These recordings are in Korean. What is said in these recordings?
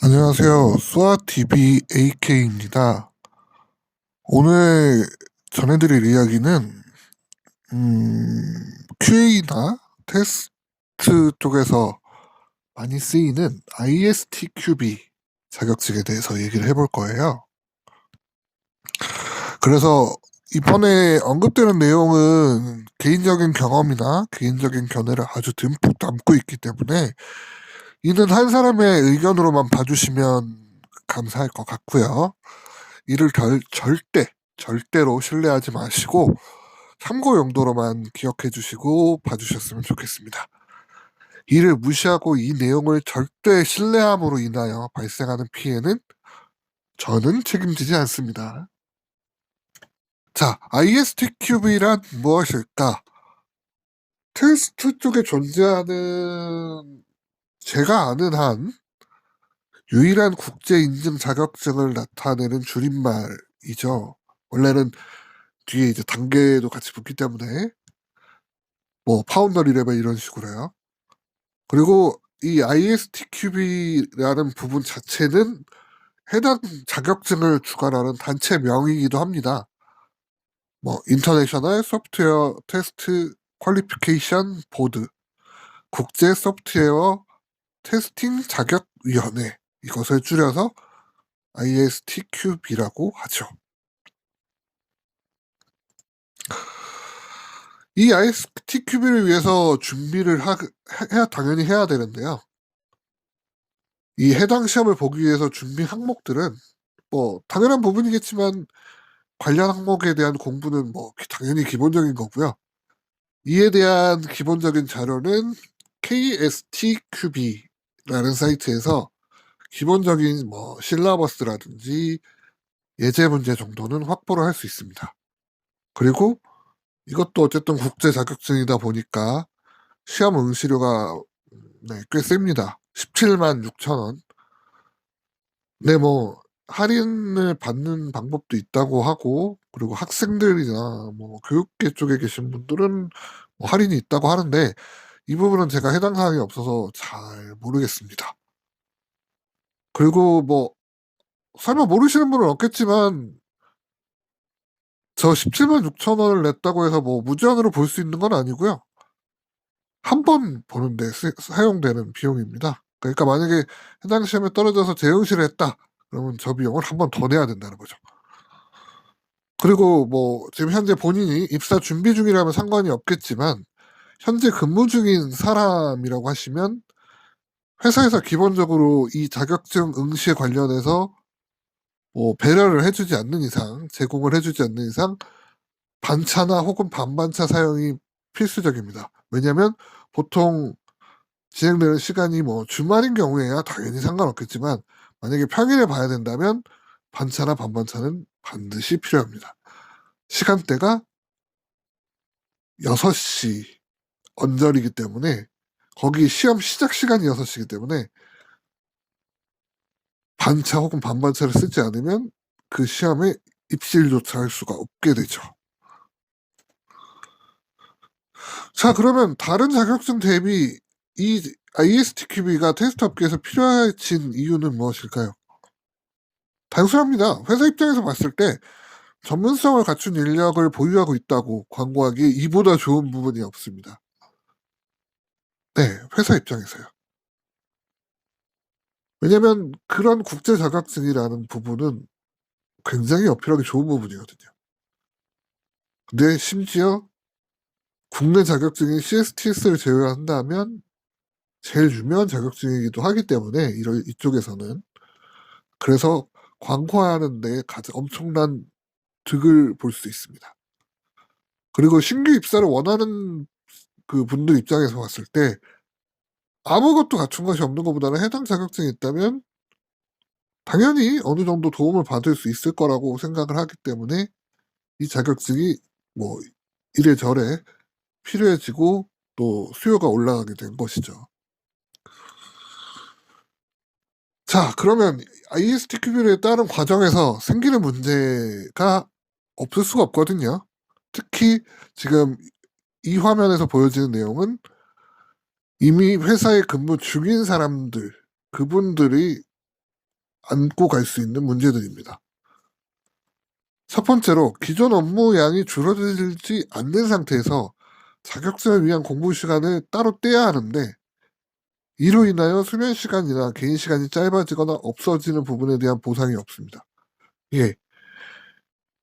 안녕하세요. 수아TV AK입니다. 오늘 전해드릴 이야기는, QA나 테스트 쪽에서 많이 쓰이는 ISTQB 자격증에 대해서 얘기를 해볼 거예요. 그래서 이번에 언급되는 내용은 개인적인 경험이나 개인적인 견해를 아주 듬뿍 담고 있기 때문에 이는 한 사람의 의견으로만 봐주시면 감사할 것 같고요. 이를 절대로 신뢰하지 마시고 참고 용도로만 기억해 주시고 봐주셨으면 좋겠습니다. 이를 무시하고 이 내용을 절대 신뢰함으로 인하여 발생하는 피해는 저는 책임지지 않습니다. 자, ISTQB란 무엇일까? 테스트 쪽에 존재하는 제가 아는 한 유일한 국제 인증 자격증을 나타내는 줄임말이죠. 원래는 뒤에 이제 단계도 같이 붙기 때문에 뭐 파운더리 레벨 이런 식으로요. 그리고 이 ISTQB라는 부분 자체는 해당 자격증을 주관하는 단체명이기도 합니다. 뭐 인터내셔널 소프트웨어 테스트 퀄리피케이션 보드, 국제 소프트웨어 테스팅 자격위원회, 이것을 줄여서 ISTQB라고 하죠. 이 ISTQB를 위해서 준비를 당연히 해야 되는데요. 이 해당 시험을 보기 위해서 준비 항목들은 뭐 당연한 부분이겠지만 관련 항목에 대한 공부는 뭐 당연히 기본적인 거고요. 이에 대한 기본적인 자료는 KSTQB라는 사이트에서 기본적인 뭐 실라버스라든지 예제 문제 정도는 확보를 할 수 있습니다. 그리고 이것도 어쨌든 국제 자격증이다 보니까 시험 응시료가 꽤 셉니다. 17만 6천 원. 네, 뭐 할인을 받는 방법도 있다고 하고, 그리고 학생들이나 뭐 교육계 쪽에 계신 분들은 뭐 할인이 있다고 하는데, 이 부분은 제가 해당 사항이 없어서 잘 모르겠습니다. 그리고 뭐 설마 모르시는 분은 없겠지만, 저 17만 6천 원을 냈다고 해서 뭐 무제한으로 볼 수 있는 건 아니고요. 한 번 보는데 사용되는 비용입니다. 그러니까 만약에 해당 시험에 떨어져서 재응시를 했다. 그러면 저 비용을 한 번 더 내야 된다는 거죠. 그리고 뭐 지금 현재 본인이 입사 준비 중이라면 상관이 없겠지만 현재 근무 중인 사람이라고 하시면 회사에서 기본적으로 이 자격증 응시에 관련해서 뭐 배려를 해주지 않는 이상, 제공을 해주지 않는 이상 반차나 혹은 반반차 사용이 필수적입니다. 왜냐하면 보통 진행되는 시간이 뭐 주말인 경우에야 당연히 상관없겠지만 만약에 평일에 봐야 된다면 반차나 반반차는 반드시 필요합니다. 시간대가 6시 언저리기 때문에 거기 시험 시작 시간이 6시이기 때문에 반차 혹은 반반차를 쓰지 않으면 그 시험에 입실조차 할 수가 없게 되죠. 자, 그러면 다른 자격증 대비 이 ISTQB가 테스트 업계에서 필요해진 이유는 무엇일까요? 단순합니다. 회사 입장에서 봤을 때 전문성을 갖춘 인력을 보유하고 있다고 광고하기에 이보다 좋은 부분이 없습니다. 네, 회사 입장에서요. 왜냐면 그런 국제 자격증이라는 부분은 굉장히 어필하기 좋은 부분이거든요. 근데 심지어 국내 자격증인 CSTS를 제외한다면 제일 유명한 자격증이기도 하기 때문에 이쪽에서는 그래서 광고하는데 가장 엄청난 득을 볼 수 있습니다. 그리고 신규 입사를 원하는 그 분들 입장에서 봤을 때 아무것도 갖춘 것이 없는 것보다는 해당 자격증이 있다면 당연히 어느 정도 도움을 받을 수 있을 거라고 생각을 하기 때문에 이 자격증이 뭐 이래저래 필요해지고 또 수요가 올라가게 된 것이죠. 자, 그러면 ISTQB에 따른 과정에서 생기는 문제가 없을 수가 없거든요. 특히 지금 이 화면에서 보여지는 내용은 이미 회사에 근무 중인 사람들, 그분들이 안고 갈 수 있는 문제들입니다. 첫 번째로 기존 업무량이 줄어들지 않는 상태에서 자격증을 위한 공부 시간을 따로 떼야 하는데 이로 인하여 수면 시간이나 개인 시간이 짧아지거나 없어지는 부분에 대한 보상이 없습니다. 예.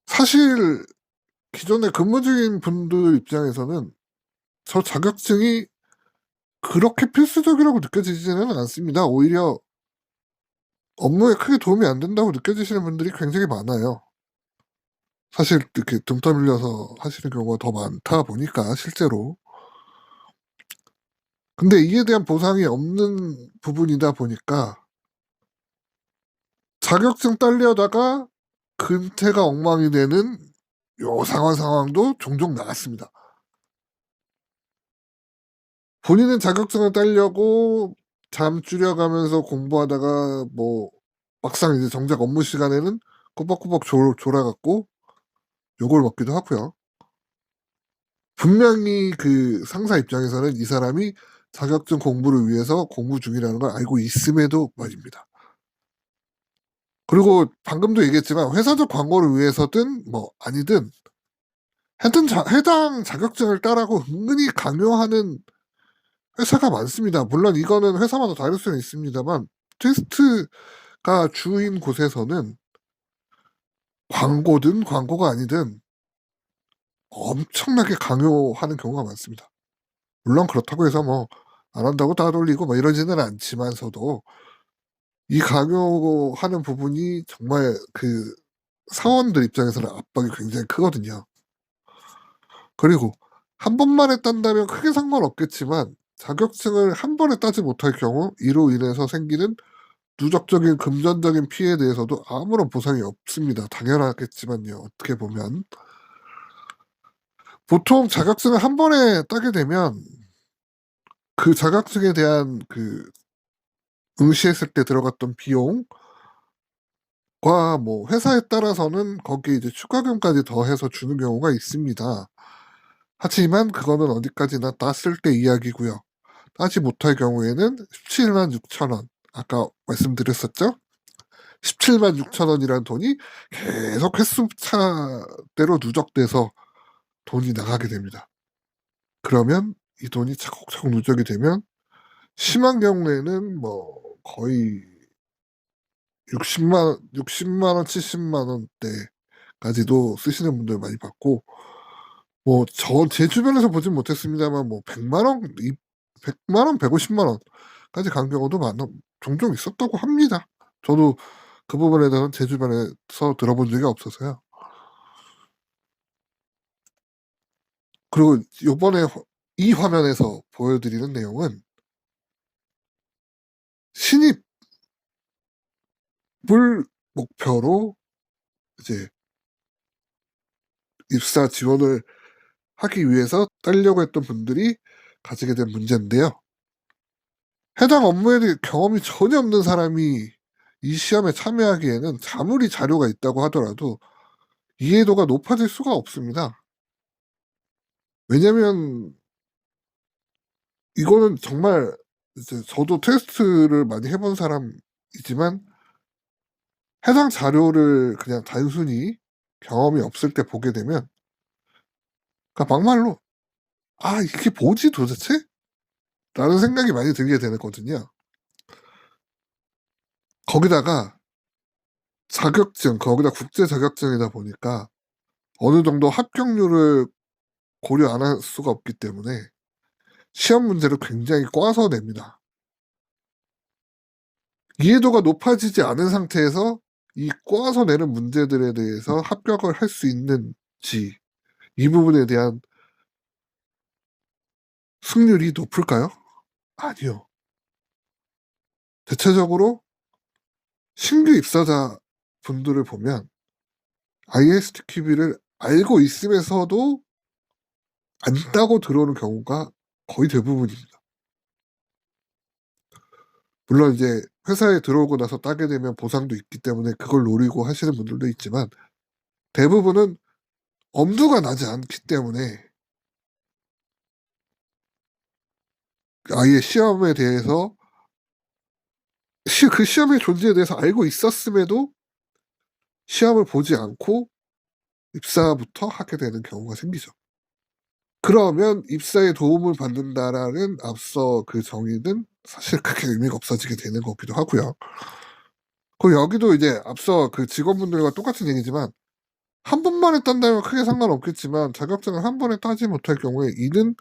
사실 기존에 근무 중인 분들 입장에서는 저 자격증이 그렇게 필수적이라고 느껴지지는 않습니다. 오히려 업무에 크게 도움이 안 된다고 느껴지시는 분들이 굉장히 많아요. 사실 이렇게 등 떠밀려서 하시는 경우가 더 많다 보니까 실제로. 근데 이에 대한 보상이 없는 부분이다 보니까 자격증 딸려다가 근태가 엉망이 되는 요 상황도 종종 나왔습니다. 본인은 자격증을 따려고 잠 줄여가면서 공부하다가 뭐 막상 이제 정작 업무 시간에는 꼬박꼬박 졸아갖고 욕을 먹기도 하고요. 분명히 그 상사 입장에서는 이 사람이 자격증 공부를 위해서 공부 중이라는 걸 알고 있음에도 말입니다. 그리고 방금도 얘기했지만 회사적 광고를 위해서든 뭐 아니든 하여튼 해당 자격증을 따라고 은근히 강요하는 회사가 많습니다. 물론 이거는 회사마다 다를 수는 있습니다만 테스트가 주인 곳에서는 광고든 광고가 아니든 엄청나게 강요하는 경우가 많습니다. 물론 그렇다고 해서 뭐 안 한다고 다 돌리고 뭐 이러지는 않지만서도 이 강요하는 부분이 정말 그 사원들 입장에서는 압박이 굉장히 크거든요. 그리고 한 번만에 딴다면 크게 상관없겠지만 자격증을 한 번에 따지 못할 경우 이로 인해서 생기는 누적적인 금전적인 피해에 대해서도 아무런 보상이 없습니다. 당연하겠지만요. 어떻게 보면 보통 자격증을 한 번에 따게 되면 그 자격증에 대한 그 응시했을 때 들어갔던 비용과 뭐 회사에 따라서는 거기에 이제 추가금까지 더해서 주는 경우가 있습니다. 하지만 그거는 어디까지나 땄을 때 이야기고요. 따지 못할 경우에는 17만 6천 원. 아까 말씀드렸었죠? 17만 6천 원이라는 돈이 계속 횟수차대로 누적돼서 돈이 나가게 됩니다. 그러면 이 돈이 차곡차곡 누적이 되면 심한 경우에는 뭐 거의 60만 원, 70만 원대까지도 쓰시는 분들 많이 봤고 뭐 제 주변에서 보진 못했습니다만 뭐 100만 원, 100만 원, 150만 원까지 간 경우도 종종 있었다고 합니다. 저도 그 부분에 대해서는 제 주변에서 들어본 적이 없어서요. 그리고 요번에 이 화면에서 보여드리는 내용은 신입을 목표로 이제 입사 지원을 하기 위해서 따려고 했던 분들이 가지게 된 문제인데요. 해당 업무에 대해 경험이 전혀 없는 사람이 이 시험에 참여하기에는 아무리 자료가 있다고 하더라도 이해도가 높아질 수가 없습니다. 왜냐면 이거는 정말 이제 저도 테스트를 많이 해본 사람이지만 해당 자료를 그냥 단순히 경험이 없을 때 보게 되면 그러니까 막말로 아 이게 뭐지 도대체? 라는 생각이 많이 들게 되거든요. 거기다가 자격증, 거기다 국제 자격증이다 보니까 어느 정도 합격률을 고려 안 할 수가 없기 때문에 시험 문제를 굉장히 꽈서 냅니다. 이해도가 높아지지 않은 상태에서 이 꽈서 내는 문제들에 대해서 합격을 할 수 있는지 이 부분에 대한 승률이 높을까요? 아니요. 대체적으로 신규 입사자 분들을 보면 ISTQB를 알고 있으면서도 안 따고 들어오는 경우가 거의 대부분입니다. 물론 이제 회사에 들어오고 나서 따게 되면 보상도 있기 때문에 그걸 노리고 하시는 분들도 있지만 대부분은 엄두가 나지 않기 때문에 아예 시험에 대해서 그 시험의 존재에 대해서 알고 있었음에도 시험을 보지 않고 입사부터 하게 되는 경우가 생기죠. 그러면 입사에 도움을 받는다라는 앞서 그 정의는 사실 크게 의미가 없어지게 되는 거기도 하고요. 그리고 여기도 이제 앞서 그 직원분들과 똑같은 얘기지만 한 번만에 딴다면 크게 상관없겠지만 자격증을 한 번에 따지 못할 경우에 이는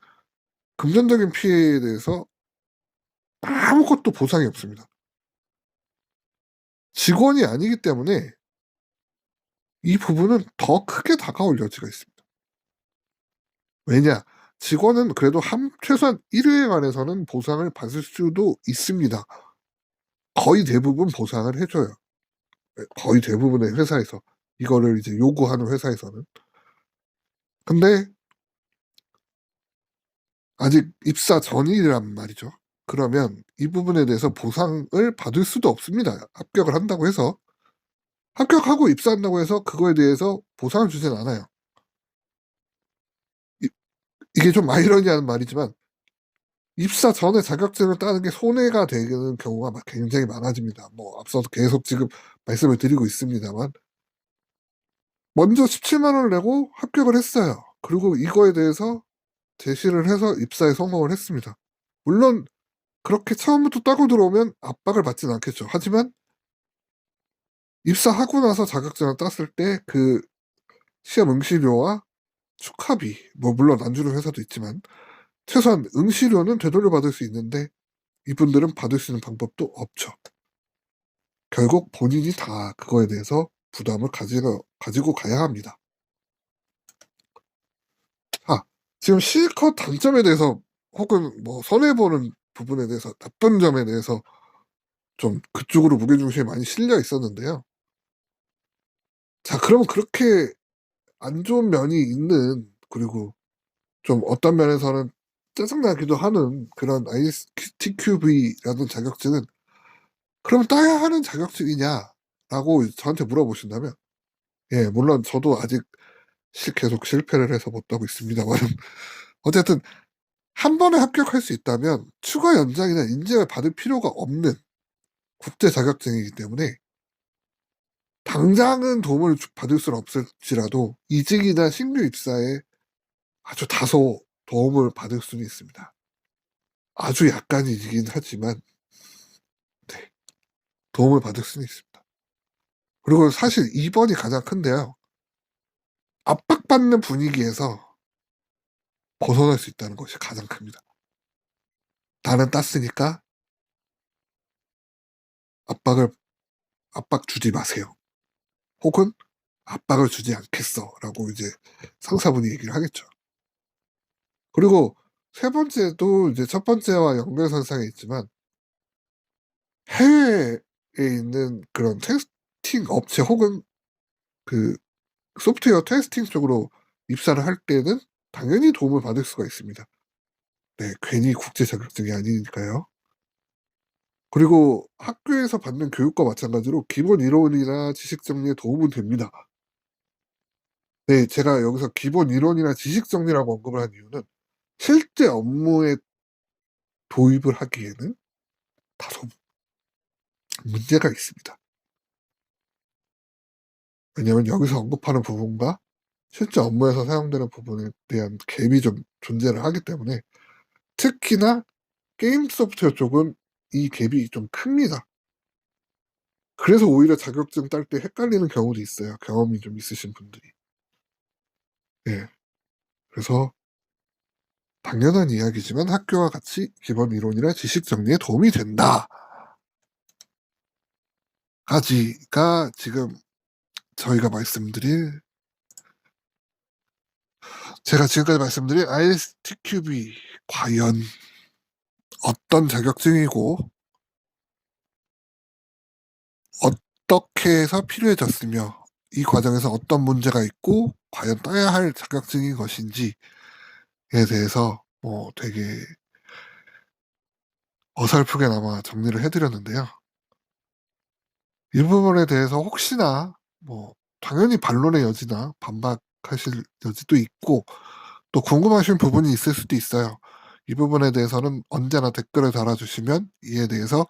금전적인 피해에 대해서 아무것도 보상이 없습니다. 직원이 아니기 때문에 이 부분은 더 크게 다가올 여지가 있습니다. 왜냐? 직원은 그래도 최소한 1회에 관해서는 보상을 받을 수도 있습니다. 거의 대부분 보상을 해줘요. 거의 대부분의 회사에서. 이거를 이제 요구하는 회사에서는. 근데 아직 입사 전이란 말이죠. 그러면 이 부분에 대해서 보상을 받을 수도 없습니다. 합격을 한다고 해서. 합격하고 입사한다고 해서 그거에 대해서 보상을 주진 않아요. 이게 좀 아이러니한 말이지만 입사 전에 자격증을 따는 게 손해가 되는 경우가 굉장히 많아집니다. 뭐 앞서서 계속 지금 말씀을 드리고 있습니다만 먼저 17만 원을 내고 합격을 했어요. 그리고 이거에 대해서 제시를 해서 입사에 성공을 했습니다. 물론 그렇게 처음부터 따고 들어오면 압박을 받지는 않겠죠. 하지만 입사하고 나서 자격증을 땄을 때 그 시험 응시료와 축하비, 뭐 물론 안 주는 회사도 있지만 최소한 응시료는 되돌려 받을 수 있는데 이분들은 받을 수 있는 방법도 없죠. 결국 본인이 다 그거에 대해서 부담을 가지고 가야 합니다. 지금 실컷 단점에 대해서 혹은 뭐 손해보는 부분에 대해서 나쁜 점에 대해서 좀 그쪽으로 무게중심이 많이 실려 있었는데요. 자, 그러면 그렇게 안 좋은 면이 있는 그리고 좀 어떤 면에서는 짜증나기도 하는 그런 ISTQB라는 자격증은 그럼 따야 하는 자격증이냐라고 저한테 물어보신다면 예, 물론 저도 아직 계속 실패를 해서 못 따고 있습니다만 어쨌든 한 번에 합격할 수 있다면 추가 연장이나 인증을 받을 필요가 없는 국제 자격증이기 때문에 당장은 도움을 받을 수는 없을지라도 이직이나 신규 입사에 아주 다소 도움을 받을 수는 있습니다. 아주 약간이긴 하지만 네, 도움을 받을 수는 있습니다. 그리고 사실 2번이 가장 큰데요. 압박받는 분위기에서 벗어날 수 있다는 것이 가장 큽니다. 나는 땄으니까 압박 주지 마세요. 혹은 압박을 주지 않겠어. 라고 이제 상사분이 얘기를 하겠죠. 그리고 세 번째도 이제 첫 번째와 연결선상에 있지만 해외에 있는 그런 테스팅 업체 혹은 그 소프트웨어 테스팅 쪽으로 입사를 할 때는 당연히 도움을 받을 수가 있습니다. 네, 괜히 국제 자격증이 아니니까요. 그리고 학교에서 받는 교육과 마찬가지로 기본 이론이나 지식 정리에 도움은 됩니다. 네, 제가 여기서 기본 이론이나 지식 정리라고 언급을 한 이유는 실제 업무에 도입을 하기에는 다소 문제가 있습니다. 왜냐하면 여기서 언급하는 부분과 실제 업무에서 사용되는 부분에 대한 갭이 좀 존재를 하기 때문에 특히나 게임 소프트웨어 쪽은 이 갭이 좀 큽니다. 그래서 오히려 자격증 딸 때 헷갈리는 경우도 있어요. 경험이 좀 있으신 분들이. 네. 그래서 당연한 이야기지만 학교와 같이 기본 이론이나 지식 정리에 도움이 된다. 까지가 지금 제가 지금까지 말씀드린 ISTQB 과연 어떤 자격증이고 어떻게 해서 필요해졌으며 이 과정에서 어떤 문제가 있고 과연 따야 할 자격증인 것인지에 대해서 되게 어설프게나마 정리를 해드렸는데요. 이 부분에 대해서 혹시나 당연히 반론의 여지나 반박하실 여지도 있고 또 궁금하신 부분이 있을 수도 있어요. 이 부분에 대해서는 언제나 댓글을 달아주시면 이에 대해서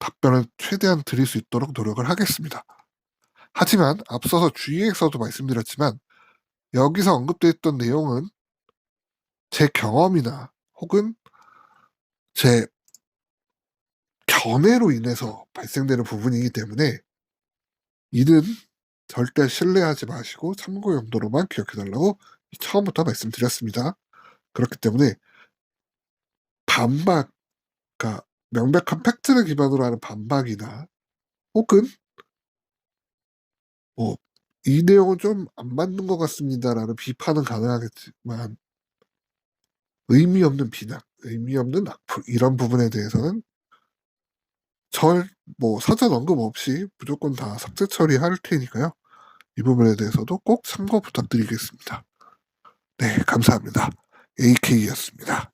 답변을 최대한 드릴 수 있도록 노력을 하겠습니다. 하지만 앞서서 주의에서도 말씀드렸지만 여기서 언급되었던 내용은 제 경험이나 혹은 제 견해로 인해서 발생되는 부분이기 때문에 이는 절대 신뢰하지 마시고 참고 용도로만 기억해달라고 처음부터 말씀드렸습니다. 그렇기 때문에 반박, 그러니까 명백한 팩트를 기반으로 하는 반박이나 혹은 뭐 이 내용은 좀 안 맞는 것 같습니다라는 비판은 가능하겠지만 의미 없는 비난, 의미 없는 악플 이런 부분에 대해서는 사전 언급 없이 무조건 다 삭제 처리할 테니까요. 이 부분에 대해서도 꼭 참고 부탁드리겠습니다. 네, 감사합니다. AK였습니다.